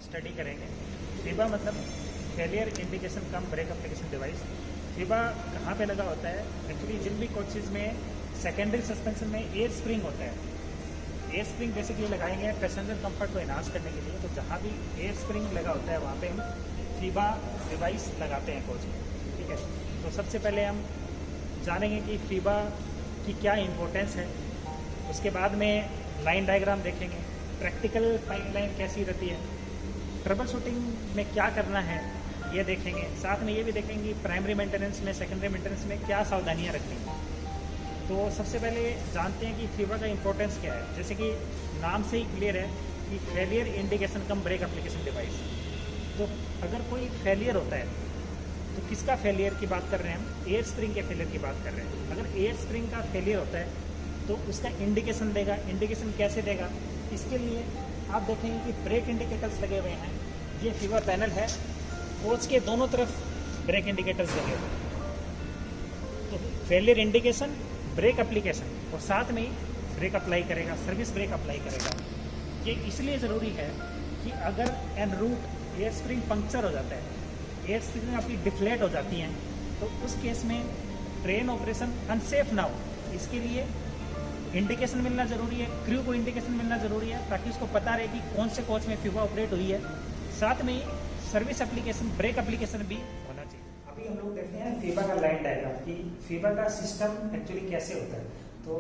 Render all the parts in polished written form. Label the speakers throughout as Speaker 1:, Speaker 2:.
Speaker 1: Study करेंगे। FIBA मतलब failure indication कम break application device. FIBA कहाँ पे लगा होता है? एक्चुअली जिन भी कोचेज़ में सेकेंडरी सस्पेंशन में एयर स्प्रिंग होता है, एयर स्प्रिंग बेसिकली लगाएंगे पैसेंजर कंफर्ट को इनहांस करने के लिए। तो जहाँ भी एयर स्प्रिंग लगा होता है वहाँ पे हम फीबा डिवाइस लगाते हैं कोच में, ठीक है। तो सबसे पहले हम जानेंगे कि फीबा की क्या इम्पोर्टेंस है, उसके बाद में लाइन डायग्राम देखेंगे, प्रैक्टिकल पाइपलाइन कैसी रहती है, ट्रबल शूटिंग में क्या करना है ये देखेंगे। साथ में ये भी देखेंगे प्राइमरी मेंटेनेंस में, सेकेंडरी मेंटेनेंस में क्या सावधानियाँ रखनी हैं। तो सबसे पहले जानते हैं कि फीबा का इंपॉर्टेंस क्या है। जैसे कि नाम से ही क्लियर है कि फेलियर इंडिकेशन कम ब्रेक एप्लीकेशन डिवाइस। तो अगर कोई फेलियर होता है तो किसका फेलियर की बात कर रहे हैं हम? एयर स्प्रिंग के फेलियर की बात कर रहे हैं। अगर एयर स्प्रिंग का फेलियर होता है तो उसका इंडिकेशन देगा। इंडिकेशन कैसे देगा? इसके लिए आप देखेंगे कि ब्रेक इंडिकेटर्स लगे हुए हैं। ये फीबा पैनल है, कोच के दोनों तरफ ब्रेक इंडिकेटर्स लगे हुए हैं। तो फेलियर इंडिकेशन, ब्रेक एप्लीकेशन और साथ में ही ब्रेक अप्लाई करेगा, सर्विस ब्रेक अप्लाई करेगा। ये इसलिए ज़रूरी है कि अगर en route air spring puncture हो जाता है, एयर स्प्रिंग आपकी डिफ्लेट हो जाती हैं, तो उस केस में ट्रेन ऑपरेशन अनसेफ ना हो। इसके लिए इंडिकेशन मिलना ज़रूरी है, क्रू को इंडिकेशन मिलना ज़रूरी है ताकि उसको पता रहे कि कौन से कोच में फीबा ऑपरेट हुई है। साथ में ही सर्विस एप्लीकेशन, ब्रेक एप्लीकेशन भी होना चाहिए। अभी हम लोग देखते हैं फीबा का लाइन डायग्राम कि फीबा का सिस्टम एक्चुअली कैसे होता है। तो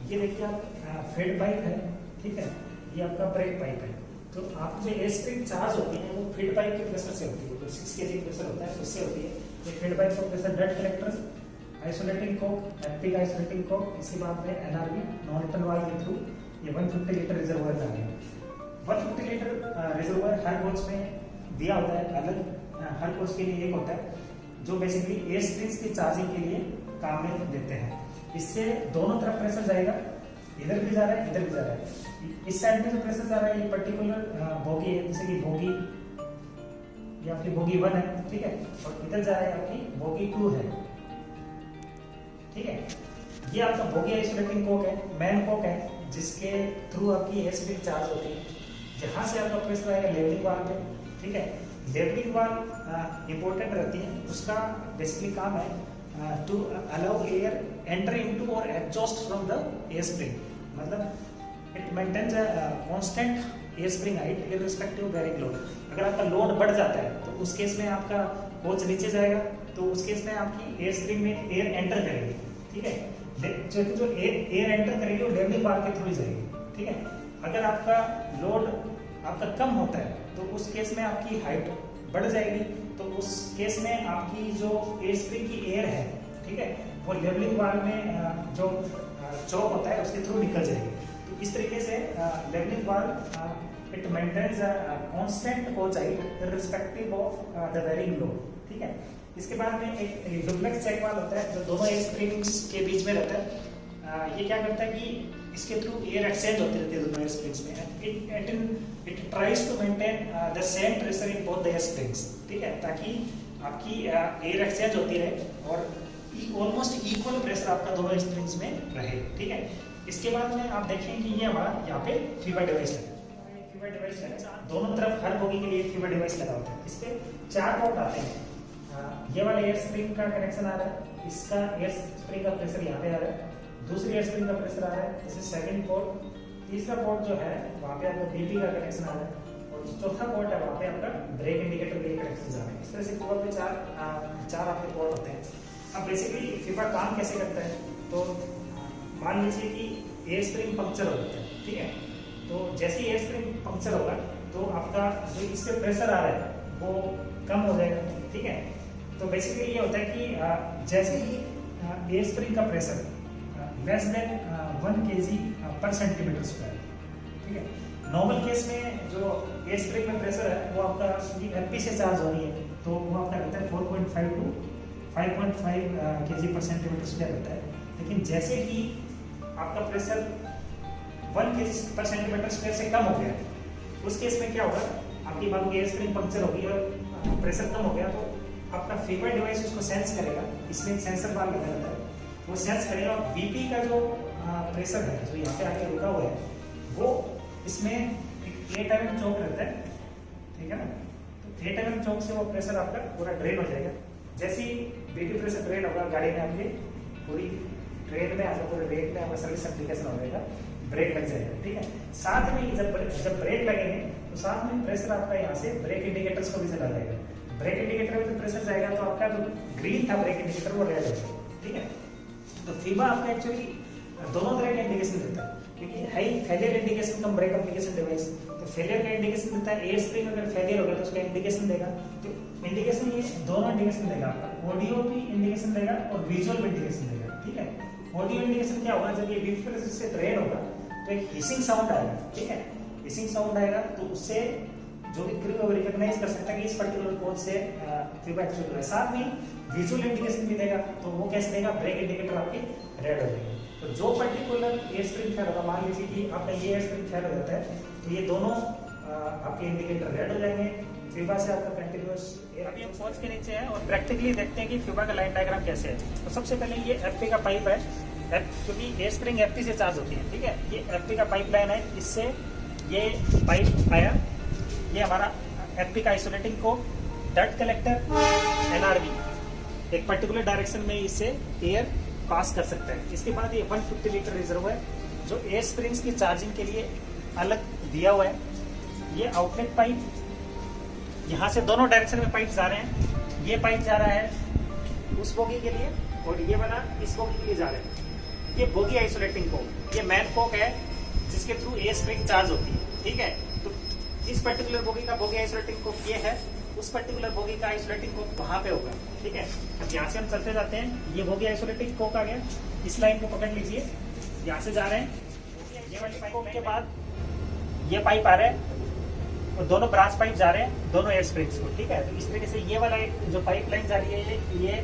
Speaker 1: ये देखिए आप फीड पाइप है, ठीक है, ये आपका ब्रेक पाइप है। तो आप जो एयर स्प्रिंग चार्ज होती है वो फीड पाइप के प्रेशर से होती है, जो 6 kg प्रेशर होता है उससे होती है। ये फीड पाइप का प्रेशर डट कलेक्टर, आइसोलेटिंग कोक, एपिक आइसोलेटिंग कोक, इसके बाद में एनआरबी नॉन रिटर्न वाल्व के थ्रू ये 150 लीटर रिजर्वायर डालेंगे। 150 लीटर रिजर्वायर हर कोच में दिया होता है, अलग हर कोच के लिए एक होता है जो बेसिकली एयर स्प्रिंग्स की चार्जिंग के लिए काम में लेते हैं। इससे दोनों तरफ प्रेशर जाएगा, इधर भी जा रहा है, इधर भी जा रहा है। इस साइड में जो प्रेशर जा रहा है ये पर्टिकुलर बोगी है, जैसे कि बोगी ये आपकी बोगी 1 है, ठीक है, और इधर जा रहा है आपकी बोगी 2 है, ठीक है। ये आपका बोगी आइसोलेटिंग कोक है, मेन कोक है, जिसके थ्रू आपकी एयर स्प्रिंग चार्ज होती है। जहां से आपका प्रेशर आएगा लेवलिंग वाल्व पे, ठीक है। लेवलिंग वाल्व इंपॉर्टेंट रहती है, उसका बेसिकली काम है to allow air enter into और exhaust from the air spring. मतलब it maintains constant air spring height irrespective of bearing load. अगर आपका लोड बढ़ जाता है तो उस केस में आपका कोच नीचे जाएगा, तो उस केस में आपकी एयर स्प्रिंग में एयर एंटर करेगी, ठीक है। जो एयर एंटर करेगी वो लेवलिंग वाल्व के थ्रू ही जाएगी, ठीक है। अगर आपका लोड आपका कम होता है तो उस केस में आपकी हाइट बढ़ जाएगी, तो उस केस में आपकी जो एयर स्प्रिंग की एयर है, ठीक है, वो लेवलिंग वाल्व में जो चौक होता है उसके थ्रू निकल जाएगी। तो इस तरीके से levelling valve it maintains constant coach height irrespective of the varying load, ठीक है। इसके बाद में एक डुप्लेक्स चेक वाल्व होता है जो दोनों एयर स्प्रिंग्स के बीच में रहता है। ये क्या करता है कि इसके थ्रू एयर एक्सचेंज होती रहती है दोनों एयर स्प्रिंग्स में। It tries to maintain the same pressure in both the air springs, ठीक है, ताकि आपकी एयर एक्सचेंज होती रहे और ऑलमोस्ट इक्वल प्रेशर आपका दोनों एयर स्प्रिंग्स में रहे, ठीक है। इसके बाद में आप देखें कि ये हमारा यहाँ पे फीबा डिवाइस लगा, फीबा डिवाइस लगा दोनों तरफ, हर बोगी के लिए फीबा डिवाइस लगा होता है। इस पे 4 पोर्ट आते हैं। ये वाला एयर स्प्रिंग का कनेक्शन आ रहा है, इसका एयर स्प्रिंग का प्रेशर यहाँ पे आ रहा है, दूसरी एयर स्प्रिंग का प्रेशर आ रहा है, जैसे सेकंड पोर्ट। तीसरा पोर्ट जो है वहाँ पे आपका बीपी का कनेक्शन आ रहा है, और चौथा पोर्ट है वहाँ पे आपका ब्रेक इंडिकेटर के कनेक्शन आ रहे हैं। इस तरह से पूरा पे चार आपके पोर्ट होते हैं। अब बेसिकली फीबा काम कैसे करता है? तो मान लीजिए कि एयर स्प्रिंग पंक्चर हो जाता है, ठीक है। तो जैसे ही एयर स्प्रिंग पंक्चर होगा तो आपका जो इस पे प्रेशर आ रहा है वो कम हो जाएगा, ठीक है। तो बेसिकली ये होता है कि जैसे ही एयर स्प्रिंग का प्रेशर लेस देन 1 kg पर सेंटीमीटर स्क्वायर, ठीक है। नॉर्मल केस में जो एयर स्प्रिंग में प्रेशर है वो आपका एलपी से चार्ज हो रही है, तो वो आपका रहता है 4.5 to 5.5 kg पर सेंटीमीटर स्क्वायर रहता है। लेकिन जैसे ही आपका प्रेशर 1 kg पर सेंटीमीटर स्क्वायर से कम हो गया, उस केस में क्या होगा, आपकी मान लो एयर स्प्रिंग पंक्चर होगी और प्रेशर कम हो गया, तो आपका फीबा डिवाइस उसको सेंस करेगा। इसमें एक सेंसर बार लगा रहता है, वो सेंस करेगा और बीपी का जो प्रेशर है जो यहाँ पे आके रुका हुआ है वो इसमें एक एयर टाइम चौक रहता है, ठीक है ना। तो 8 mm चौक से वो प्रेशर आपका पूरा ड्रेन हो जाएगा। जैसे ही बीटी प्रेशर ड्रेन होगा, गाड़ी में आपकी पूरी ट्रेन में आपका पूरे ब्रेक में आपका सर्विस एप्लीकेशन हो जाएगा, ब्रेक लग जाएगा। ठीक है, साथ में जब ब्रेक लगेंगे तो साथ में प्रेशर आपका यहाँ से ब्रेक इंडिकेटर्स को भी चला जाएगा। ब्रेक इंडिकेटर में जब प्रेशर जाएगा तो आपका जो ग्रीन था ब्रेक इंडिकेटर वो रेड हो जाएगा। ठीक है, तो फीबा आपका एक्चुअली दोनों तरह का इंडिकेशन देता है, क्योंकि हाई फेलियर इंडिकेशन कम ब्रेक एप्लीकेशन डिवाइस। तो फेलियर का इंडिकेशन देता है, एयर स्प्रिंग अगर फेलियर हो गया तो उसका इंडिकेशन देगा। तो इंडिकेशन ये दोनों इंडिकेशन देगा, आपका ऑडियो भी इंडिकेशन देगा और विजुअल भी इंडिकेशन देगा। ठीक है, ऑडियो इंडिकेशन क्या होगा, जब ये बीट प्रेशर से ड्रेन होगा तो एक हिसिंग साउंड आएगा। ठीक है, हिसिंग साउंड आएगा तो उससे जो भी क्रू रिकॉग्नाइज कर सकता है कि इस पर्टिकुलर कोड से फीबा एक्चुअली हो रहा है। साथ में विजुअल इंडिकेशन भी देगा, तो वो कैसे देगा, ब्रेक इंडिकेटर आपकी रेड हो जाएगी। तो जो पर्टिकुलर एयर स्प्रिंग फेल होगा, मान लीजिए कि आपका ये एयर स्प्रिंग फेल हो जाता है तो ये दोनों आपके इंडिकेटर रेड हो जाएंगे। फीबा से आपका कंटिन्यूअस अभी हम पॉज के नीचे हैं और प्रैक्टिकली देखते हैं कि फीबा का लाइन डायग्राम कैसे है। तो सबसे पहले ये एफपी का पाइप है, क्योंकि एयर स्प्रिंग एफपी से चार्ज होती है। ठीक है, ये एफपी का पाइप लाइन है, इससे ये पाइप आया, ये हमारा एफपी का आइसोलेटिंग को डर्ट कलेक्टर एनआरबी एक पर्टिकुलर डायरेक्शन में इससे एयर पास कर सकता है। इसके बाद ये 150 लीटर रिजर्व है जो एयर स्प्रिंग्स की चार्जिंग के लिए अलग दिया हुआ है। ये आउटलेट पाइप, यहाँ से दोनों डायरेक्शन में पाइप जा रहे हैं। ये पाइप जा रहा है उस बोगी के लिए और ये वाला इस बोगी के लिए जा रहा है। ये बोगी आइसोलेटिंग कोक, ये मैन कोक है जिसके थ्रू एयर स्प्रिंग चार्ज होती है। ठीक है, तो इस पर्टिकुलर बोगी का बोगी आइसोलेटिंग कोक ये है, उस पर्टिकुलर बोगी का आइसोलेटिंग कोक वहां पे होगा। ठीक है, अब यहाँ से हम चलते जाते हैं, ये बोगी आइसोलेटिंग कोक आ गया, इस लाइन को पकड़ लीजिए, यहाँ से जा रहे हैं। ये वाली पाइप के बाद ये पाइप आ रहा है और दोनों ब्रांच पाइप जा रहे हैं दोनों एयर स्प्रिंग्स को। ठीक है, तो इस तरीके से ये वाला जो पाइप लाइन जा रही है ये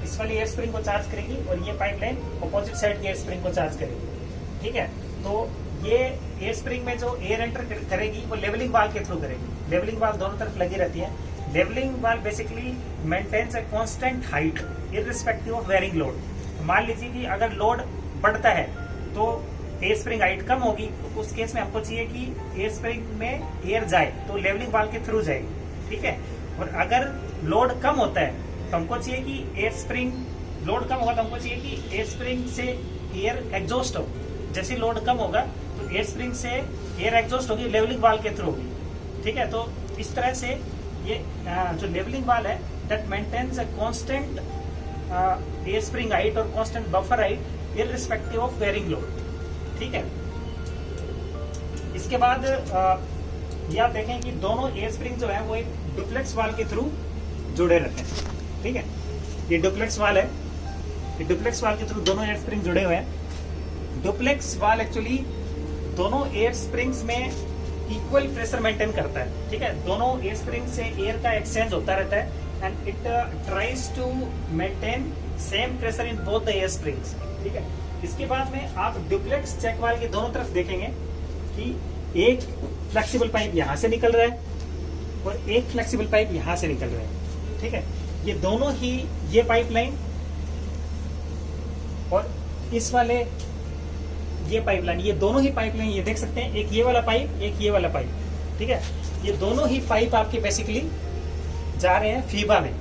Speaker 1: इस वाली एयर स्प्रिंग को चार्ज करेगी और ये पाइप लाइन अपोजिट साइड की एयर स्प्रिंग को चार्ज करेगी। ठीक है, तो ये एयर स्प्रिंग में जो एयर एंटर करेगी वो लेवलिंग वाल्व के थ्रू करेगी। लेवलिंग वाल्व दोनों तरफ लगी रहती है। Levelling valve basically maintains a constant height irrespective of varying load. मान लीजिए कि अगर लोड बढ़ता है तो एयर स्प्रिंग हाइट कम होगी, तो उस केस में हमको चाहिए कि एयर स्प्रिंग में एयर जाए तो लेवलिंग वाल्व के थ्रू जाएगी। ठीक है, और अगर लोड कम होता है तो हमको चाहिए कि एयर स्प्रिंग लोड कम होगा तो हमको चाहिए कि एयर स्प्रिंग से एयर एग्जॉस्ट हो। जैसे लोड कम होगा तो एयर स्प्रिंग से एयर एग्जॉस्ट होगी, लेवलिंग वाल्व के थ्रू होगी। ठीक है, तो इस तरह से ये जो लेवलिंग वाल्व है that maintains a constant air spring height और constant buffer height irrespective of varying load. ठीक है, इसके बाद ये आप देखें कि दोनों एयर स्प्रिंग जो है वो एक डुप्लेक्स वाल्व के थ्रू जुड़े रहते हैं। ठीक है, ये डुप्लेक्स वाल्व है, ये डुप्लेक्स वाल्व के थ्रू दोनों एयर स्प्रिंग जुड़े हुए हैं। डुप्लेक्स वाल्व एक्चुअली दोनों एयर स्प्रिंग्स में इक्वल प्रेशर मेंटेन करता है। ठीक है, दोनों एयर स्प्रिंग से एयर का एक्सचेंज होता रहता है and it tries to maintain same pressure in both the air springs. ठीक है, इसके बाद में आप डुप्लेक्स चेक वाल्व के दोनों तरफ देखेंगे कि एक फ्लेक्सिबल पाइप यहां से निकल रहा है और एक फ्लेक्सिबल पाइप यहां से निकल रहा है। ठीक है, ये दोनों ही ये पाइपलाइन और इस वाले ये पाइपलाइन, ये दोनों ही पाइपलाइन ये देख सकते हैं, एक ये वाला पाइप एक ये वाला पाइप। ठीक है, ये दोनों ही पाइप आपके बेसिकली जा रहे हैं फीबा में।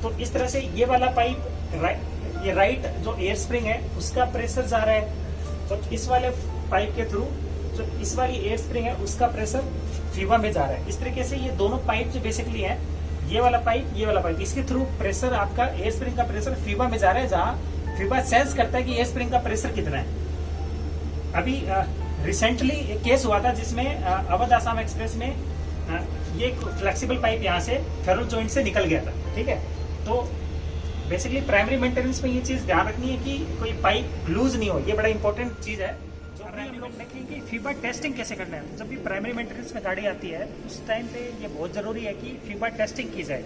Speaker 1: तो इस तरह से ये वाला पाइप ये राइट जो एयर स्प्रिंग है उसका प्रेशर जा रहा है, तो इस वाले पाइप के थ्रू जो इस वाली एयर स्प्रिंग है उसका प्रेशर फीबा में जा रहा है। इस तरीके से ये दोनों पाइप जो बेसिकली है, ये वाला पाइप ये वाला पाइप, इसके थ्रू प्रेशर आपका एयर स्प्रिंग का प्रेशर फीबा में जा रहा है, जहां फीबा सेंस करता है कि एयर स्प्रिंग का प्रेशर कितना है। अभी रिसेंटली एक केस हुआ था जिसमें अवध आसाम एक्सप्रेस में ये फ्लेक्सिबल पाइप यहाँ से फेरो जॉइंट से निकल गया था। ठीक है, तो बेसिकली प्राइमरी मेंटेनेंस में ये चीज ध्यान रखनी है कि कोई पाइप लूज नहीं हो, ये बड़ा इंपॉर्टेंट चीज है। जो अभी हम लोग देखेंगे कि फीबा टेस्टिंग कैसे करना है। जब भी प्राइमरी मेंटेनेंस में गाड़ी आती है उस टाइम पे ये बहुत जरूरी है कि फीबा टेस्टिंग की जाए।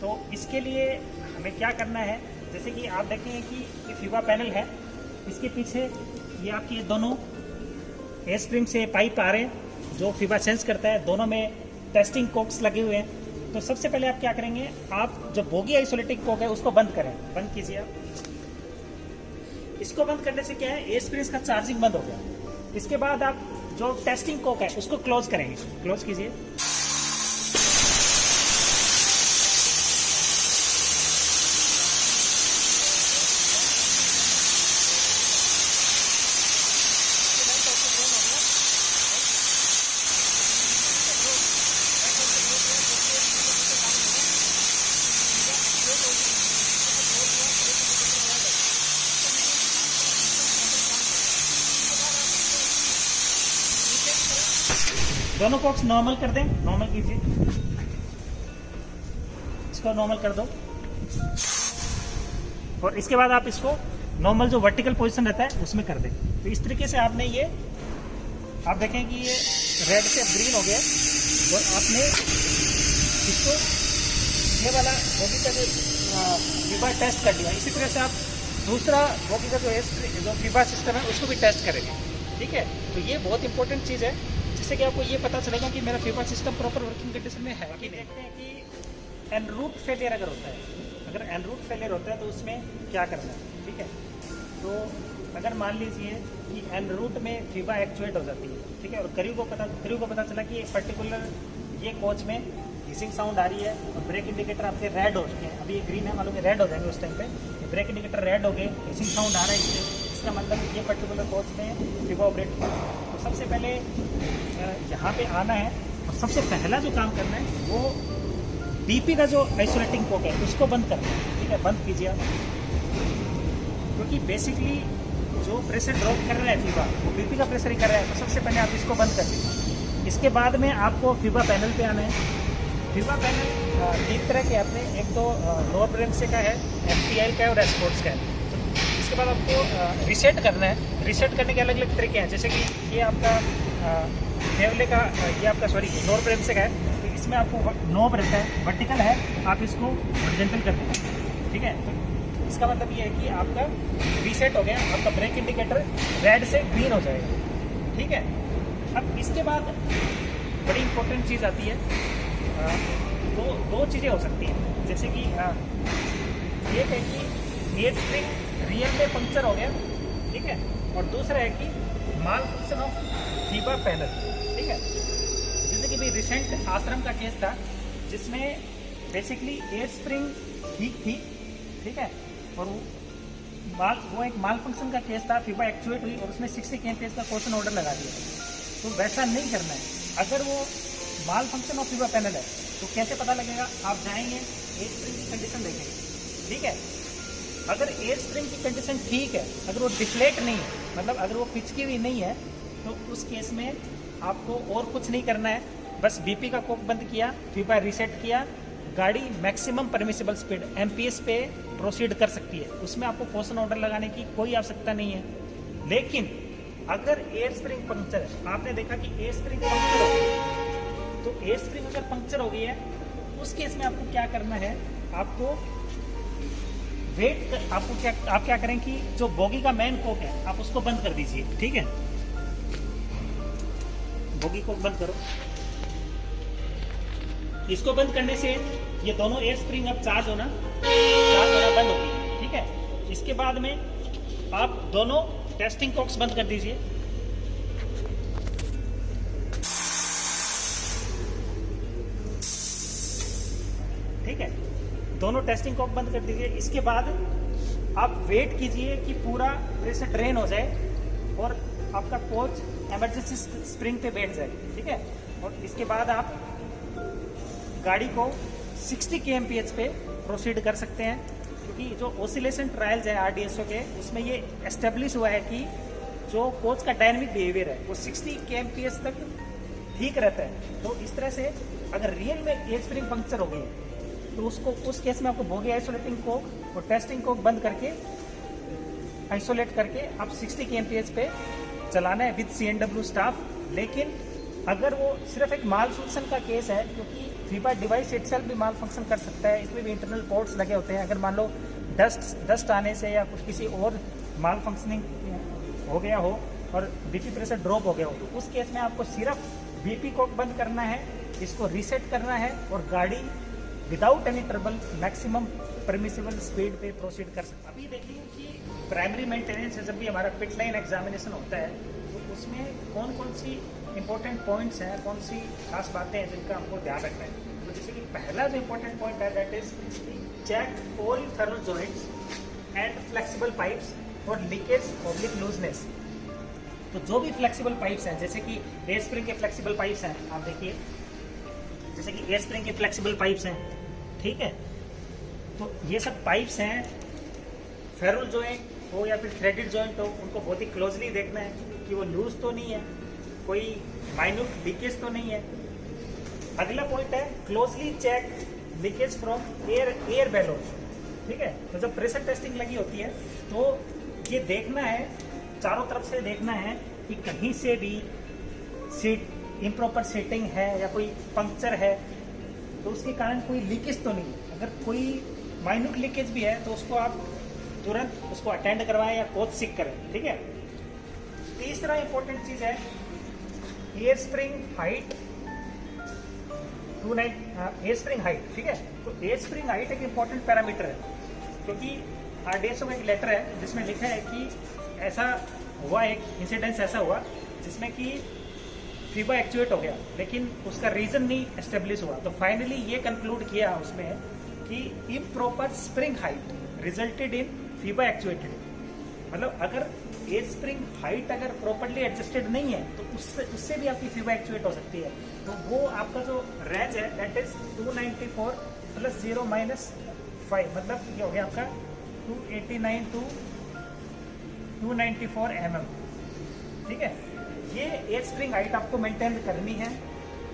Speaker 1: तो इसके लिए हमें क्या करना है, जैसे कि आप देखेंगे कि ये फीबा पैनल है, इसके पीछे ये आपकी दोनों एयर स्प्रिंग से पाइप आ रहे हैं जो फीबा सेंस करता है, दोनों में टेस्टिंग कोक्स लगे हुए हैं। तो सबसे पहले आप क्या करेंगे, आप जो बोगी आइसोलेटिंग कोक है उसको बंद करें, बंद कीजिए आप। इसको बंद करने से क्या है, एयर स्प्रिंग्स का चार्जिंग बंद हो गया। इसके बाद आप जो टेस्टिंग कोक है उसको क्लोज करेंगे, क्लोज कीजिए। दोनों कॉक्स नॉर्मल कर दें, नॉर्मल कीजिए, इसको नॉर्मल कर दो। और इसके बाद आप इसको नॉर्मल जो वर्टिकल पोजीशन रहता है उसमें कर दें। तो इस तरीके से आपने ये, आप देखें कि ये रेड से ग्रीन हो गया और आपने इसको ये वाला बॉडी का जो फीबा टेस्ट कर लिया। इसी तरह से आप दूसरा बॉडी का जो फीबा सिस्टम है उसको भी टेस्ट करेंगे, ठीक है। तो ये बहुत इंपॉर्टेंट चीज़ है जिससे कि आपको ये पता चलेगा कि मेरा FIBA system proper working condition में है कि। देखते हैं कि एनरूट फेलियर अगर होता है, अगर एनरूट फेलियर होता है तो उसमें क्या करना है, ठीक है। तो अगर मान लीजिए कि एनरूट में फीबा एक्चुएट हो जाती है, ठीक है, और करीब को पता चला कि एक पर्टिकुलर ये कोच में हिसिंग साउंड आ रही है और ब्रेक इंडिकेटर आपके रेड हो चुके हैं, अभी ये ग्रीन है, मालूम है रेड हो जाएंगे उस टाइम पे, ब्रेक इंडिकेटर रेड हो गए, हिसिंग साउंड आ रहा है, इसका मतलब ये पर्टिकुलर कोच में फीबा ऑपरेट हो। तो सबसे पहले यहाँ पे आना है और सबसे पहला जो काम करना है वो बीपी का जो आइसोलेटिंग कोक है उसको बंद करना है, ठीक है, बंद कीजिए आप। क्योंकि बेसिकली जो प्रेशर ड्रॉप कर रहा है फीबा वो बीपी का प्रेशर ही कर रहा है, तो सबसे पहले आप इसको बंद कर दीजिए। इसके बाद में आपको फीबा पैनल पे आना है। फीबा पैनल तीन तरह के अपने, एक तो नॉर्ब्रेमसे का है, FTL का है और एस्पोर्ट्स का है। तो इसके बाद आपको रिसेट करना है। रिसेट करने के अलग अलग तरीके हैं, जैसे कि ये आपका फेवले का, ये आपका सॉरी नॉर्ब्रेमसे का है, तो इसमें आपको नॉब रहता है, वर्टिकल है, आप इसको हॉरिजॉन्टल कर दीजिए, ठीक है। तो इसका मतलब ये है कि आपका रीसेट हो गया, आपका ब्रेक इंडिकेटर रेड से ग्रीन हो जाएगा, ठीक है। अब इसके बाद बड़ी इंपॉर्टेंट चीज़ आती है, दो चीज़ें हो सकती हैं, जैसे कि एक है कि एयर स्प्रिंग रियल में पंक्चर हो गया, ठीक है, और दूसरा है कि माल फंक्शन ऑफ फीबा पैनल, ठीक है। जैसे कि भाई रिसेंट आश्रम का केस था जिसमें बेसिकली एयर स्प्रिंग ठीक थी, ठीक है, और वो एक माल फंक्शन का केस था, फीबा एक्चुएट हुई और उसमें 60 kmph का क्वेश्चन ऑर्डर लगा दिया। तो वैसा नहीं करना है। अगर वो माल फंक्शन ऑफ फीबा पैनल है तो कैसे पता लगेगा, आप जाएंगे एयर स्प्रिंग की कंडीशन देखेंगे, ठीक है। अगर एयर स्प्रिंग की कंडीशन ठीक है, अगर वो डिफ्लेट नहीं है, मतलब अगर वो पिचकी हुई नहीं है, तो उस केस में आपको और कुछ नहीं करना है, बस बीपी का कोक बंद किया, फीबा रीसेट किया, गाड़ी मैक्सिमम परमिसिबल स्पीड MPS पे प्रोसीड कर सकती है, उसमें आपको क्वेश्चन ऑर्डर लगाने की कोई आवश्यकता नहीं है। लेकिन अगर एयर स्प्रिंग पंक्चर है, आपने देखा कि एयर स्प्रिंग पंक्चर हो गई, तो एयर स्प्रिंग अगर पंक्चर हो गई है उस केस में आपको क्या करना है, आपको वेट, आप क्या करें कि जो बोगी का मेन कोक है आप उसको बंद कर दीजिए, ठीक है। बोगी कोक बंद करो। इसको बंद करने से ये दोनों एयर स्प्रिंग अब चार्ज होना बंद होगी, ठीक है। इसके बाद में आप दोनों टेस्टिंग कॉक्स बंद कर दीजिए, ठीक है, दोनों टेस्टिंग कॉक बंद कर दीजिए। इसके बाद आप वेट कीजिए कि पूरा प्रेशर ड्रेन हो जाए और आपका कोच इमरजेंसी स्प्रिंग पे बैठ जाए, ठीक है। और इसके बाद आप गाड़ी को 60 kmph पे प्रोसीड कर सकते हैं, क्योंकि जो ऑसिलेशन ट्रायल्स है RDSO के, उसमें ये एस्टेब्लिश हुआ है कि जो कोच का डायनेमिक बिहेवियर है वो 60 kmph तक ठीक रहता है। तो इस तरह से अगर रियल में एयर स्प्रिंग पंक्चर हो गई है तो उसको, उस केस में आपको बोगी आइसोलेटिंग कोक और टेस्टिंग कोक बंद करके आइसोलेट करके आप 60 kmph पे चलाना है विद CNW स्टाफ। लेकिन अगर वो सिर्फ एक माल फंक्शन का केस है, क्योंकि फीबा डिवाइस इटसेल्फ भी माल फंक्शन कर सकता है, इसमें भी इंटरनल पोर्ट्स लगे होते हैं। अगर मान लो डस्ट आने से या कुछ किसी और माल फंक्शनिंग हो गया हो और बीपी प्रेशर ड्रॉप हो गया हो, तो उस केस में आपको सिर्फ बीपी कोक बंद करना है, इसको रीसेट करना है और गाड़ी without any trouble maximum permissible speed पे प्रोसीड कर सकते हैं। अभी देखिए कि प्राइमरी मेंटेनेंस जब भी हमारा पिट लाइन एग्जामिनेशन होता है तो उसमें कौन कौन सी इंपॉर्टेंट पॉइंट्स हैं, कौन सी खास बातें हैं जिनका हमको ध्यान रखना है। तो जैसे कि पहला जो इंपॉर्टेंट पॉइंट है that is check all thermal joints and flexible pipes for leakage oblique looseness. तो जो भी फ्लेक्सिबल पाइप्स हैं, जैसे कि एयर स्प्रिंग के फ्लेक्सिबल पाइप्स हैं, आप देखिए जैसे कि एयर स्प्रिंग के फ्लेक्सिबल पाइप्स हैं, ठीक है। तो ये सब पाइप्स हैं, फेरुल जॉइंट हो या फिर थ्रेडेड जॉइंट हो, उनको बहुत ही क्लोजली देखना है कि वो लूज तो नहीं है, कोई माइन्यूट लीकेज तो नहीं है। अगला पॉइंट है closely check leakage from air bellows. ठीक है, तो जब प्रेशर टेस्टिंग लगी होती है तो ये देखना है, चारों तरफ से देखना है कि कहीं से भी सीट इम्प्रॉपर सेटिंग है या कोई पंक्चर है तो उसके कारण कोई लीकेज तो नहीं है। अगर कोई माइन्यूट लीकेज भी है तो उसको आप तुरंत उसको अटेंड करवाएं या कोच सिक करें। ठीक है, तीसरा इंपॉर्टेंट चीज है air spring height, air spring height. ठीक है, तो एयर स्प्रिंग हाइट एक इंपॉर्टेंट पैरामीटर है, क्योंकि RDSO में एक लेटर है जिसमें लिखा है कि ऐसा हुआ, एक इंसिडेंस ऐसा हुआ जिसमें कि फीबा एक्चुएट हो गया लेकिन उसका रीजन नहीं एस्टेब्लिश हुआ। तो फाइनली ये कंक्लूड किया उसमें कि improper spring height resulted in FIBA actuated. मतलब अगर एयर स्प्रिंग हाइट अगर प्रॉपरली एडजस्टेड नहीं है तो उससे भी आपकी फीबा एक्चुएट हो सकती है। तो वो आपका जो रेंज है दैट इज 294 प्लस 0 माइनस 5, मतलब ये हो गया आपका 289 टू 294 mm। ठीक है, ये एयर स्प्रिंग हाइट आपको मेंटेन करनी है।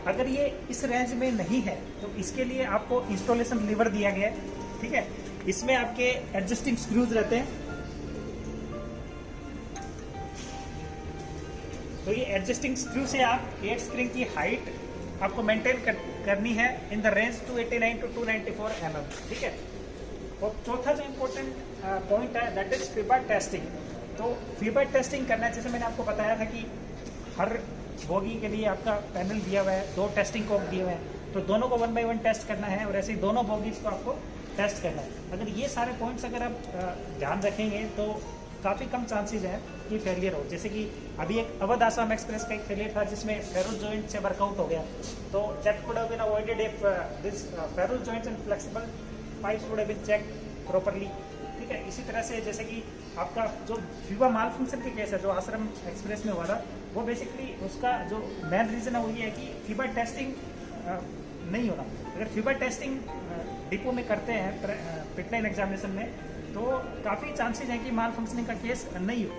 Speaker 1: अगर ये इस रेंज में नहीं है तो इसके लिए आपको इंस्टॉलेशन लीवर दिया गया है। ठीक है, इसमें आपके एडजस्टिंग स्क्रूज रहते हैं। तो ये एडजस्टिंग स्क्रू से आप एयर स्प्रिंग की हाइट आपको मेंटेन करनी है in the range 289 to 294 mm। ठीक है, और चौथा जो इम्पोर्टेंट पॉइंट है दैट इज फीबा टेस्टिंग। तो फीबा टेस्टिंग करना है, जैसे मैंने आपको बताया था कि हर बोगी के लिए आपका पैनल दिया हुआ है, 2 टेस्टिंग कोक दिए हुए हैं, तो दोनों को 1 by 1 टेस्ट करना है और ऐसे ही दोनों बोगीज को आपको टेस्ट करना है। अगर ये सारे पॉइंट्स अगर आप ध्यान रखेंगे तो काफ़ी कम चांसेस हैं कि फेलियर हो। जैसे कि अभी एक अवध आसाम एक्सप्रेस का एक फेलियर था जिसमें फेरो जॉइंट से वर्कआउट हो गया, तो that could have been avoided if this ferrule joints and flexible pipes would have been checked properly. ठीक है, इसी तरह से जैसे कि आपका जो फीबा माल फंक्शन के केस है जो आश्रम एक्सप्रेस में हुआ था, वो बेसिकली उसका जो मेन रीज़न है वो ये है कि फीबा टेस्टिंग नहीं होना। अगर फीबा टेस्टिंग डिपो में करते हैं पिटलाइन एग्जामिनेशन में तो काफ़ी चांसेस हैं कि माल फंक्शनिंग का केस नहीं हो।